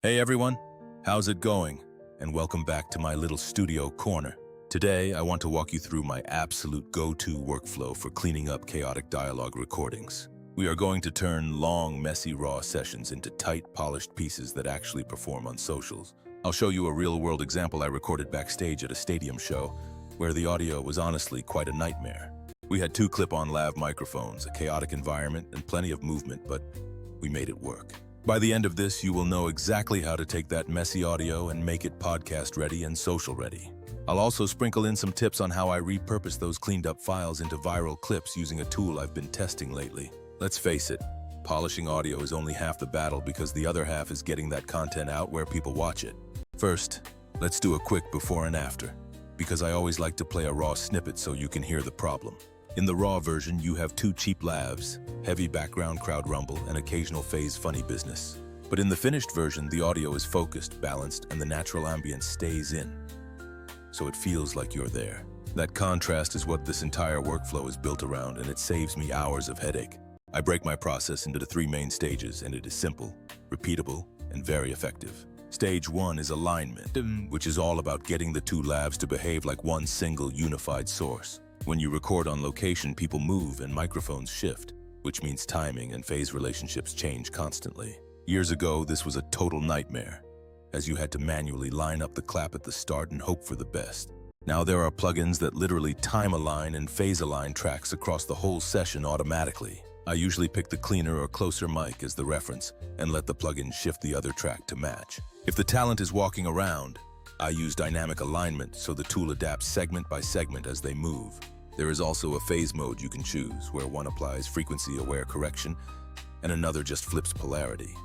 Hey everyone, how's it going? And welcome back to my little studio corner. Today, I want to walk you through my absolute go-to workflow for cleaning up chaotic dialogue recordings. We are going to turn long, messy, raw sessions into tight, polished pieces that actually perform on socials. I'll show you a real-world example I recorded backstage at a stadium show, where the audio was honestly quite a nightmare. We had two clip-on lav microphones, a chaotic environment, and plenty of movement, but we made it work. By the end of this, you will know exactly how to take that messy audio and make it podcast ready and social ready. I'll also sprinkle in some tips on how I repurpose those cleaned up files into viral clips using a tool I've been testing lately. Let's face it, polishing audio is only half the battle because the other half is getting that content out where people watch it. First, let's do a quick before and after, because I always like to play a raw snippet so you can hear the problem. In the raw version, you have two cheap lavs, heavy background crowd rumble, and occasional phase funny business. But in the finished version, the audio is focused, balanced, and the natural ambience stays in. So it feels like you're there. That contrast is what this entire workflow is built around, and it saves me hours of headache. I break my process into the three main stages, and it is simple, repeatable, and very effective. Stage 1 is alignment, which is all about getting the two lavs to behave like one single unified source. When you record on location, people move and microphones shift, which means timing and phase relationships change constantly. Years ago, this was a total nightmare, as you had to manually line up the clap at the start and hope for the best. Now there are plugins that literally time align and phase align tracks across the whole session automatically. I usually pick the cleaner or closer mic as the reference and let the plugin shift the other track to match. If the talent is walking around, I use dynamic alignment so the tool adapts segment by segment as they move. There is also a phase mode you can choose, where one applies frequency-aware correction and another just flips polarity.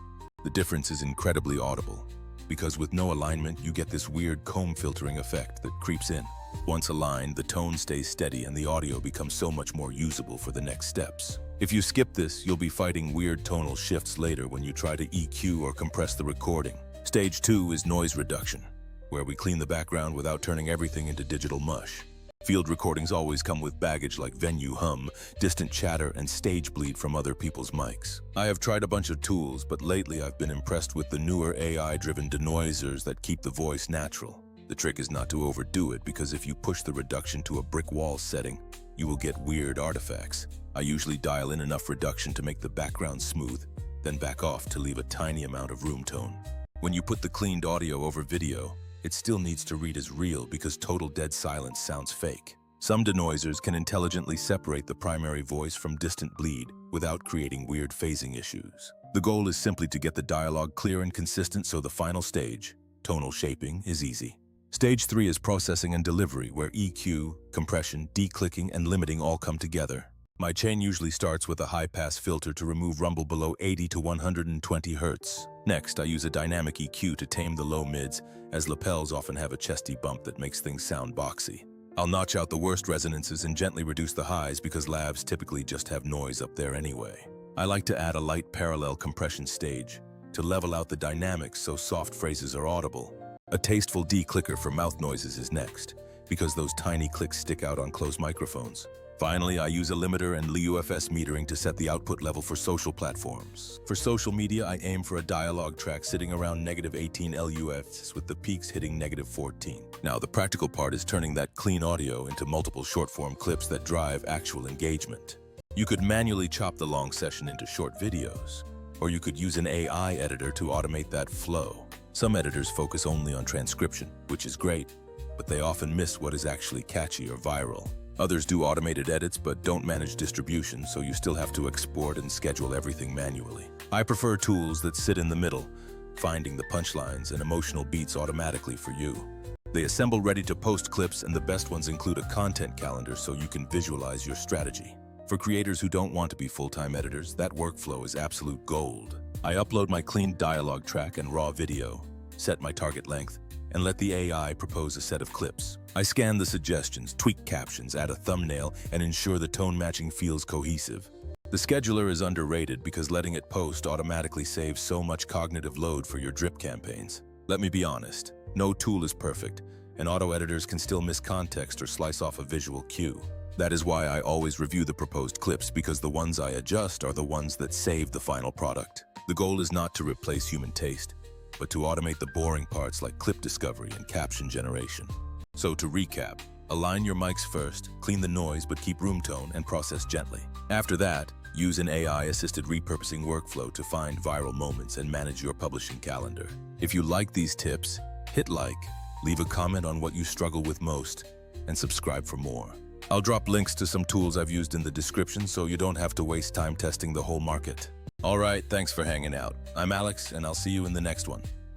The difference is incredibly audible, because with no alignment, you get this weird comb filtering effect that creeps in. Once aligned, the tone stays steady and the audio becomes so much more usable for the next steps. If you skip this, you'll be fighting weird tonal shifts later when you try to EQ or compress the recording. Stage 2 is noise reduction, where we clean the background without turning everything into digital mush. Field recordings always come with baggage like venue hum, distant chatter, and stage bleed from other people's mics. I have tried a bunch of tools, but lately I've been impressed with the newer AI-driven denoisers that keep the voice natural. The trick is not to overdo it, because if you push the reduction to a brick wall setting, you will get weird artifacts. I usually dial in enough reduction to make the background smooth, then back off to leave a tiny amount of room tone. When you put the cleaned audio over video, it still needs to read as real because total dead silence sounds fake. Some denoisers can intelligently separate the primary voice from distant bleed without creating weird phasing issues. The goal is simply to get the dialogue clear and consistent, so the final stage, tonal shaping, is easy. Stage 3 is processing and delivery, where EQ, compression, declicking, and limiting all come together. My chain usually starts with a high-pass filter to remove rumble below 80 to 120 Hz. Next, I use a dynamic EQ to tame the low mids, as lapels often have a chesty bump that makes things sound boxy. I'll notch out the worst resonances and gently reduce the highs because lavs typically just have noise up there anyway. I like to add a light parallel compression stage to level out the dynamics so soft phrases are audible. A tasteful declicker for mouth noises is next, because those tiny clicks stick out on closed microphones. Finally, I use a limiter and LUFS metering to set the output level for social platforms. For social media, I aim for a dialogue track sitting around -18 LUFS with the peaks hitting -14. Now, the practical part is turning that clean audio into multiple short-form clips that drive actual engagement. You could manually chop the long session into short videos, or you could use an AI editor to automate that flow. Some editors focus only on transcription, which is great, but they often miss what is actually catchy or viral. Others do automated edits but don't manage distribution, so you still have to export and schedule everything manually. I prefer tools that sit in the middle, finding the punchlines and emotional beats automatically for you. They assemble ready-to-post clips, and the best ones include a content calendar so you can visualize your strategy. For creators who don't want to be full-time editors, that workflow is absolute gold. I upload my clean dialogue track and raw video, set my target length, and let the AI propose a set of clips. I scan the suggestions, tweak captions, add a thumbnail, and ensure the tone matching feels cohesive. The scheduler is underrated because letting it post automatically saves so much cognitive load for your drip campaigns. Let me be honest, no tool is perfect, and auto editors can still miss context or slice off a visual cue. That is why I always review the proposed clips, because the ones I adjust are the ones that save the final product. The goal is not to replace human taste, but to automate the boring parts like clip discovery and caption generation. So to recap, align your mics first, clean the noise but keep room tone and process gently. After that, use an AI-assisted repurposing workflow to find viral moments and manage your publishing calendar. If you like these tips, hit like, leave a comment on what you struggle with most, and subscribe for more. I'll drop links to some tools I've used in the description so you don't have to waste time testing the whole market. Alright, thanks for hanging out. I'm Alex, and I'll see you in the next one.